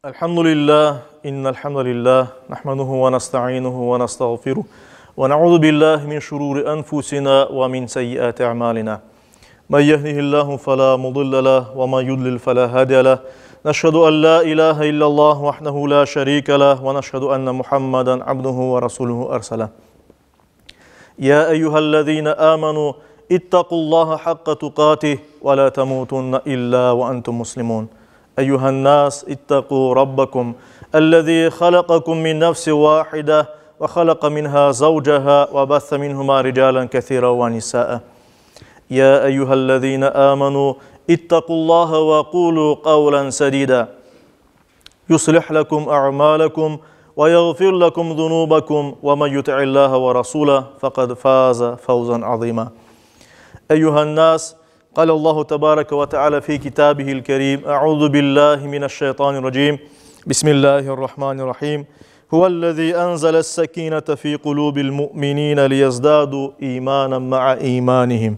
Elhamdülillah, innelhamdülillah, nahmaduhu ve nesta'inuhu ve nestağfiruh ve na'udhu billahi min şururi enfusina ve min seyyiati a'malina. Men yehdihillahu fela mudille leh ve men yudlil fela hadiye leh. Neşhedü en la ilahe illallah vahdehu la şerike leh ve neşhedü enne Muhammeden abduhu ve resuluhu ersele. Ya eyyühellezine amenu ittaqullaha hakka tukatih ve la temutunne illa ve entum muslimun. أيها الناس اتقوا ربكم الذي خلقكم من نفس واحدة وخلق منها زوجها وبث منهما رجالا كثيرا ونساء يا أيها الذين آمنوا اتقوا الله وقولوا قولا سديدا يصلح لكم أعمالكم ويغفر لكم ذنوبكم ومن يطع الله ورسوله فقد فاز فوزا عظيما أيها الناس قال الله تبارك وتعالى في كتابه الكريم أعوذ بالله من الشيطان الرجيم بسم الله الرحمن الرحيم هو الذي أنزل السكينة في قلوب المؤمنين ليزدادوا إيمانا مع إيمانهم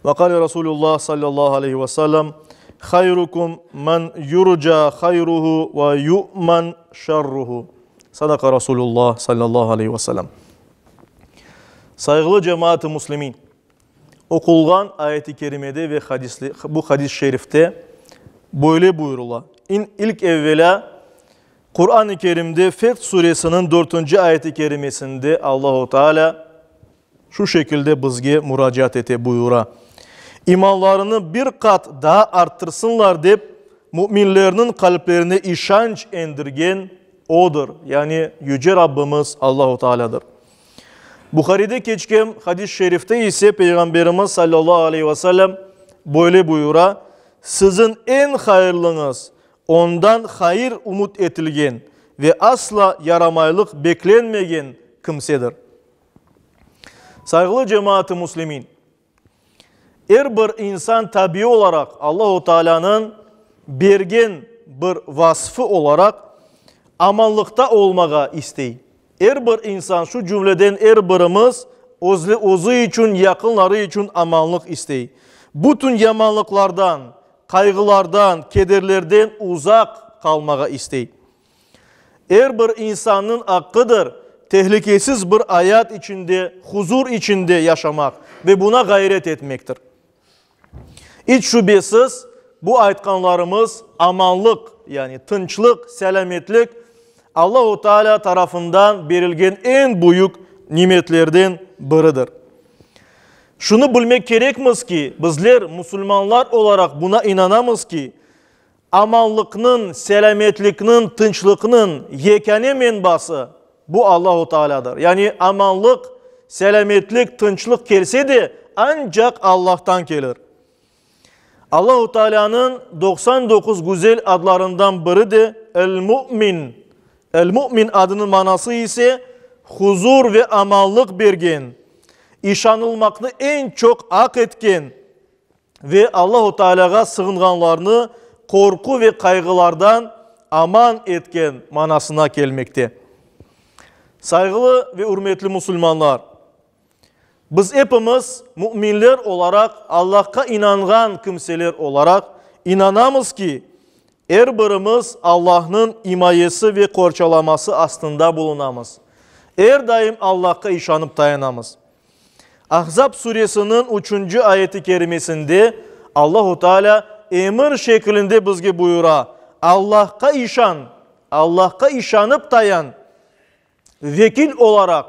وقال رسول الله صلى الله عليه وسلم خيركم من يرجى خيره ويؤمن شره صدق رسول الله صلى الله عليه وسلم. Saygılı cemaat-i Müslümin, okulgan ayeti kerimede ve bu hadis-i şerifte böyle buyurula. İlk evvela Kur'an-ı Kerim'de Feth suresinin 4. ayeti kerimesinde Allahu Teala şu şekilde bizge müracaat ete buyura. İmanlarını bir kat daha arttırsınlar deyip müminlerinin kalplerine işanç endirgen odur. Yani Yüce Rabbimiz Allahu Teala'dır. Bukhari'de geçken hadis-i şerifte ise Peygamberimiz sallallahu aleyhi ve sellem böyle buyura. Sizin en hayırlınız ondan hayır umut etilgen ve asla yaramaylık beklenmegen kimsedir. Saygılı cemaat-i Müslümin, her bir insan tabi olarak Allahu Teala'nın bergen bir vasfı olarak amanlıkta olmağa isteyi. Her bir insan şu cümleden her birimiz ozu için, yakınları için amanlık isteyi. Bütün yamanlıklardan, kaygılardan, kederlerden uzak kalmağa isteyi. Her bir insanın hakkıdır tehlikesiz bir hayat içinde, huzur içinde yaşamak ve buna gayret etmektir. Hiç şüphesiz bu aytkanlarımız amanlık, yani tınçlık, selametlik Allah-u Teala tarafından verilgen en büyük nimetlerden biridir. Şunu bilmek gerekmez ki bizler Müslümanlar olarak buna inanamız ki amanlıkının, selametlikinin, tınçlıkının yekane menbası bu Allah-u Teala'dır. Yani amanlık, selametlik, tınçlık gelse de ancak Allah'tan gelir. Allah-u Teala'nın 99 güzel adlarından biri de El-Mu'min. El-Mu'min adının manası ise huzur ve amanlık bergen, işanılmakını en çok hak etken ve Allah-u Teala'ya sığınganlarını korku ve kaygılardan aman etken manasına gelmekte. Saygılı ve hürmetli Müslümanlar, biz hepimiz müminler olarak Allah'a inangan kimseler olarak inanamız ki her birimiz Allah'ın himayesi ve korçalaması aslında bulunamız. Her daim Allah'a işanıp dayanamız. Ahzab suresinin 3. ayeti kerimesinde Allahu Teala emir şeklinde bizge buyura. Allah'a işan, Allah'a işanıp dayan. Vekil olarak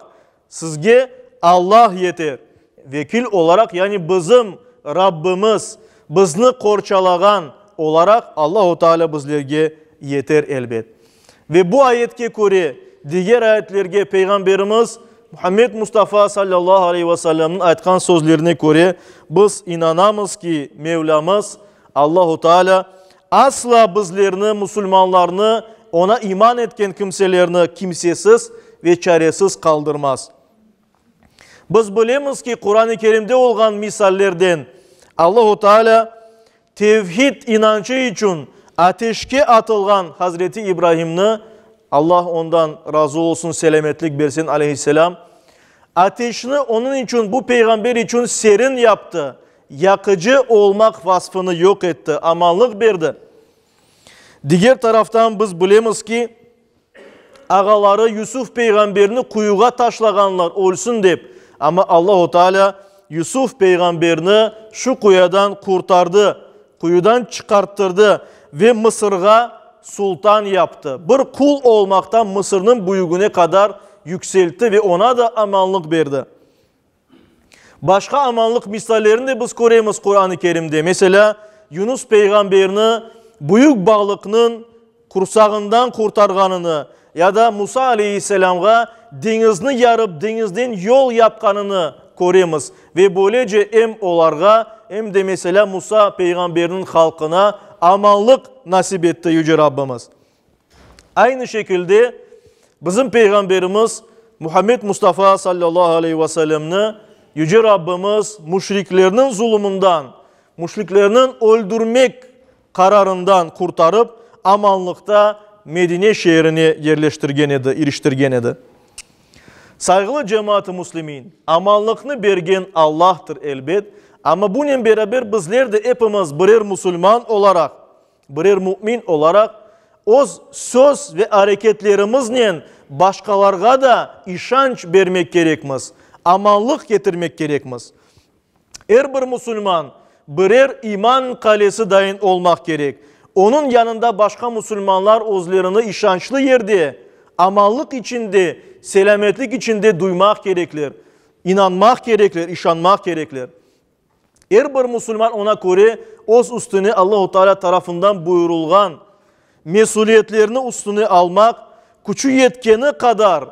sizge Allah yeter. Vekil olarak yani bizim Rabbimiz, bizni korçalagan olarak Allah-u Teala bizlerge yeter elbet. Ve bu ayetke göre diğer ayetlerge Peygamberimiz Muhammed Mustafa sallallahu aleyhi ve sellem'in aytkan sözlerine göre biz inanamız ki Mevlamız Allah-u Teala asla bizlerini, Müslümanlarını, ona iman etken kimselerini kimsesiz ve çaresiz kaldırmaz. Biz bilemiz ki Kur'an-ı Kerim'de olan misallerden Allah-u Teala tevhid inancı için ateşke atılgan Hazreti İbrahim'ni Allah ondan razı olsun, selametlik versin aleyhisselam. Ateşini onun için, bu peygamber için serin yaptı. Yakıcı olmak vasfını yok etti. Amanlık verdi. Diğer taraftan biz bilemiz ki ağaları Yusuf peygamberini kuyuğa taşlaganlar olsun deyip, ama Allah-u Teala Yusuf peygamberini şu kuyudan kurtardı, kuyudan çıkarttırdı ve Mısır'a sultan yaptı. Bir kul olmaktan Mısır'ın büyüğüne kadar yükseltti ve ona da amanlık verdi. Başka amanlık misallerini de biz görüyoruz Kur'an-ı Kerim'de. Mesela Yunus peygamberini büyük balıkның kursağından kurtarganını ya da Musa aleyhisselam'a denizini yarıp denizden yol yapkanını görüyoruz. Ve böylece hem onlara hem de mesela Musa peygamberinin halkına amanlık nasip etti Yüce Rabbimiz. Aynı şekilde bizim peygamberimiz Muhammed Mustafa sallallahu aleyhi ve sellem'ni Yüce Rabbimiz müşriklerinin zulümünden, müşriklerinin öldürmek kararından kurtarıp amanlıkta Medine şehrine yerleştirgen edi, iriştirgen edi. Saygılı cemaat-i muslimin, amanlıkını bergen Allah'tır elbet. Ama bununla beraber bizler de hepimiz birer Müslüman olarak, birer mümin olarak o söz ve hareketlerimizle başkalarına da işanç vermek gerekmez. Amanlık getirmek gerekmez. Her bir Müslüman birer iman kalesi dayin olmak gerek. Onun yanında başka Müslümanlar özlerini işançlı yerde, amanlık içinde, selametlik içinde duymak gereklir. İnanmak gereklir, işanmak gereklir. Her bir Müslüman ona göre öz üstüne Allah-u Teala tarafından buyurulgan mesuliyetlerini üstüne almak, gücü yetkeni kadar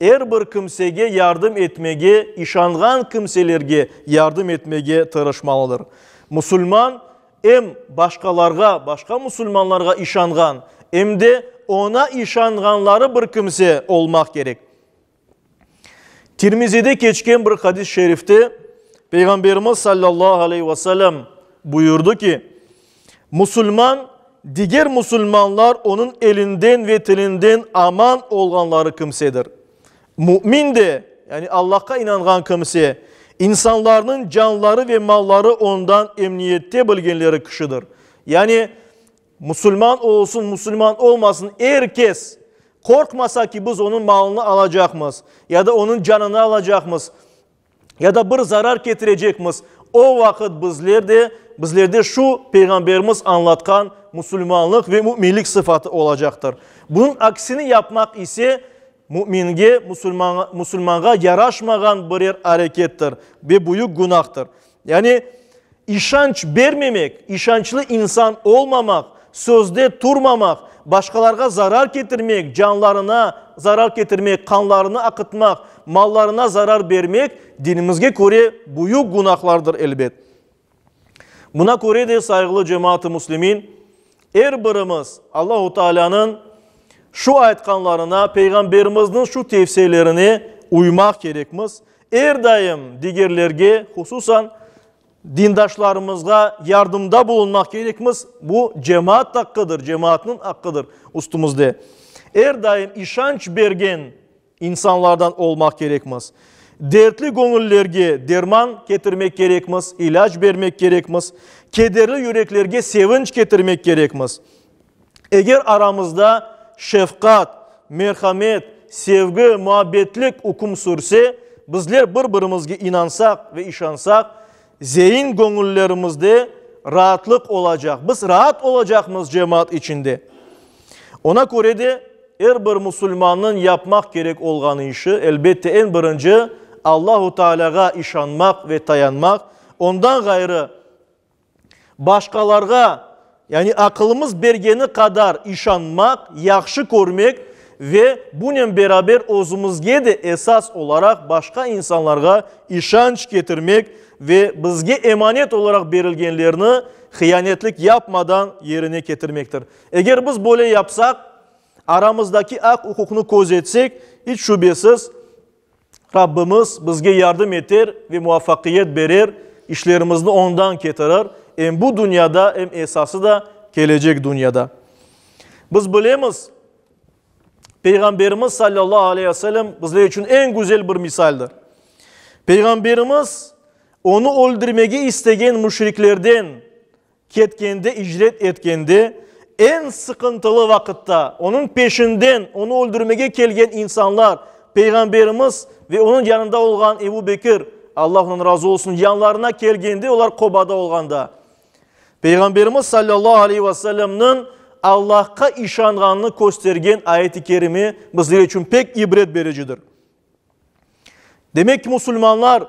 her bir kimsege yardım etmege, işangan kimselerge yardım etmege tırışmalıdır. Müslüman hem başkalarga, başka Müslümanlarga işangan, hem de ona işanganları bir kimse olmak gerek. Tirmizi'de geçken bir hadis-i şerifte Peygamberimiz sallallahu aleyhi ve sellem buyurdu ki, Müslüman, diğer Müslümanlar onun elinden ve tilinden aman olganları kimsedir. Mümin de, yani Allah'a inangan kimse, insanların canları ve malları ondan emniyette bilgenleri kişidir. Yani Müslüman olsun, Müslüman olmasın, herkes korkmasa ki biz onun malını alacakmız ya da onun canını alacakmız ya da bir zarar getirecekmiz. O vakit bizlerde şu Peygamberimiz anlatkan Müslümanlık ve müminlik sıfatı olacaktır. Bunun aksini yapmak ise müminge, Müslümana yaraşmagan bir harekettir ve büyük günahtır. Yani işanç vermemek, işançlı insan olmamak, sözde durmamak, başkalarına zarar getirmek, canlarına zarar getirmek, kanlarını akıtmak, mallarına zarar vermek dinimizge göre büyük günahlardır elbet. Buna göre de saygılı cemaat-i muslimin, her birimiz Allah-u Teala'nın şu ayetkanlarına, Peygamberimizin şu tavsiyelerine uymak gerekmez. Her daim diğerlerge, hususan dindaşlarımızga yardımda bulunmak gerekmez. Bu cemaat hakkıdır, cemaatin hakkıdır üstümüzde. Her daim işanç bergen insanlardan olmak gerekmez. Dertli gönüllerge derman getirmek gerekmez, ilaç vermek gerekmez. Kederli yüreklerge sevinç getirmek gerekmez. Eğer aramızda şefkat, merhamet, sevgi, muhabbetlik hüküm sürse, bizler birbirimizge inansak ve işansak, zihin gönüllerimizde rahatlık olacak. Biz rahat olacakmız cemaat içinde. Ona göre de her bir Müslümanın yapmak gerek olğan işi elbette en birinci Allah-u Teala'ya işanmak ve dayanmak. Ondan gayrı başkalarga, yani akılımız bergeni kadar işanmak, yakşı görmek ve bununla beraber özümüzge de esas olarak başka insanlarga işanç getirmek ve bizge emanet olarak verilgenlerini hıyanetlik yapmadan yerine getirmektir. Eğer biz böyle yapsak, aramızdaki hak hukukunu etsek, hiç şüphesiz Rabbimiz bizge yardım eder ve muvaffakiyet verir, işlerimizni ondan getirir. Hem bu dünyada hem esası da gelecek dünyada. Biz bilemiz, Peygamberimiz sallallahu aleyhi ve sellem bizler için en güzel bir misaldir. Peygamberimiz onu öldürmeye istegen müşriklerden ketkende, icret etkende, en sıkıntılı vakitte onun peşinden onu öldürmeye gelgen insanlar, Peygamberimiz ve onun yanında olan Ebu Bekir, Allah onun razı olsun, yanlarına gelgende onlar Koba'da olganda. Peygamberimiz sallallahu aleyhi ve sellem'nin Allah'a işanğanını göstergen ayet-i kerimi bizler için pek ibret vericidir. Demek ki Müslümanlar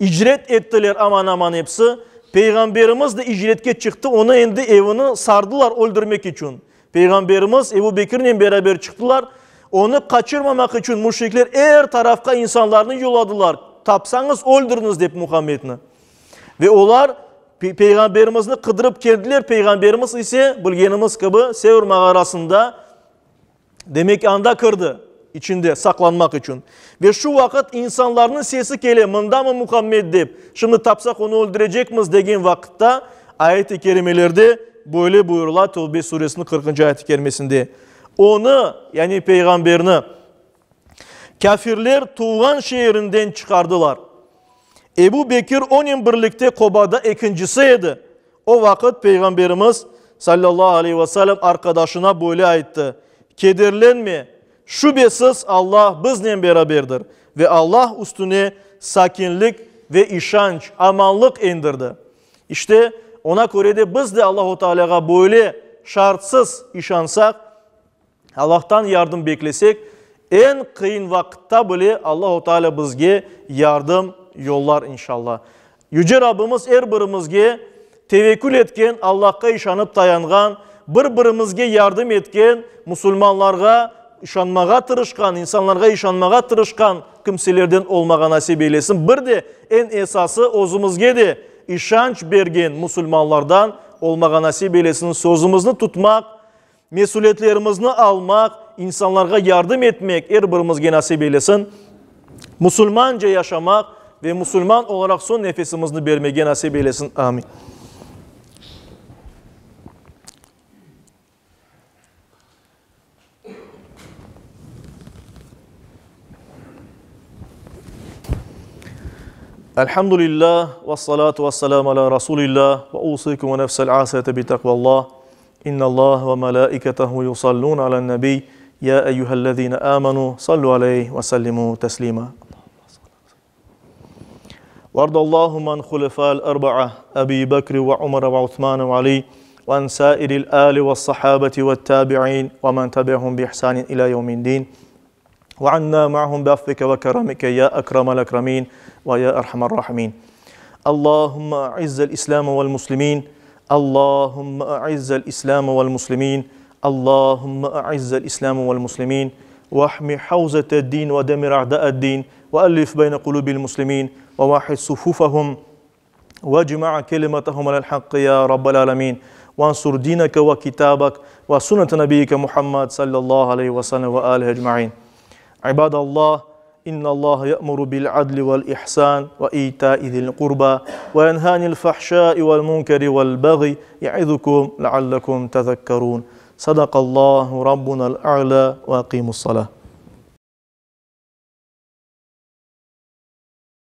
icret ettiler aman aman hepsi. Peygamberimiz de icretke çıktı, onu endi evini sardılar öldürmek için. Peygamberimiz Ebu Bekir'le beraber çıktılar. Onu kaçırmamak için müşrikler her tarafka insanlarını yolladılar. Tapsanız öldürünüz deyip Muhammed'ini. Ve onlar Peygamberimizini kıdırıp geldiler. Peygamberimiz ise bilgenimiz gibi Sevr mağarasında demek anda kırdı. İçinde saklanmak için. Ve şu vakit insanların sesi gele, mında mı Muhammed deyip, şimdi tapsak onu öldürecek miyiz degen vakitte ayet-i kerimelerde böyle buyurular Tevbe suresinin 40. ayet-i kerimesinde. Onu yani peygamberini kafirler tuğan şehrinden çıkardılar. Ebu Bekir onun birlikte Koba'da ikincisiydi. O vakit peygamberimiz sallallahu aleyhi ve sellem arkadaşına böyle ayıttı. Kederlenme. Şüphesiz Allah bizle beraberdir ve Allah üstüne sakinlik ve işanç, amanlık indirdi. İşte ona göre de biz de Allah-u Teala'ya böyle şartsız işansak, Allah'tan yardım beklesek, en kıyın vakitte bile Allah-u Teala bizge yardım yollar inşallah. Yüce Rabbimiz her birimizge tevekkül etken, Allah'a işanıp dayangan, birbirimizge yardım etken, Müslümanlarga işanmağa tırışkan, insanlarga işanmağa tırışkan kimselerden olmağa nasip eylesin. Bir de en esası özümüzge de işanç bergen Müslümanlardan olmağa nasip eylesin. Sözümüzü tutmak, mesuliyetlerimizi almak, insanlarga yardım etmek her birimizge nasip eylesin. Müslümanca yaşamak ve Müslüman olarak son nefesimizi vermeye nasip eylesin. Amin. Elhamdülillah ve salatu ve selamu ala Resulillah ve usikum ve nefsel asete bi takvallah. İnnallah ve melaiketehu yusallun ala nebi. Ya eyyühellezine amenu sallu aleyhi ve sellimu teslima. وارض اللهم عن خلفاء الأربعة أبي بكر وعمر وعثمان وعلي وعن سائر الآل والصحابة والتابعين ومن تبعهم بإحسان إلى يوم الدين وعنا معهم بعفوك وكرمك يا أكرم الأكرمين ويا أرحم الراحمين. اللهم أعز الإسلام والمسلمين. اللهم أعز الإسلام والمسلمين. اللهم أعز الإسلام والمسلمين واحمي حوزة الدين ودمر أعداء الدين وألف بين قلوب المسلمين وواحد صفوفهم واجمع كلمتهم على الحق يا رب العالمين وانصر دينك وكتابك وسنة نبيك محمد صلى الله عليه وسلم وآله أجمعين. عباد الله إن الله يأمر بالعدل والإحسان وإيتاء ذي القربى وينهى عن الفحشاء والمنكر والبغي يعظكم لعلكم تذكرون. صدق الله ربنا الأعلى وأقيموا الصلاة.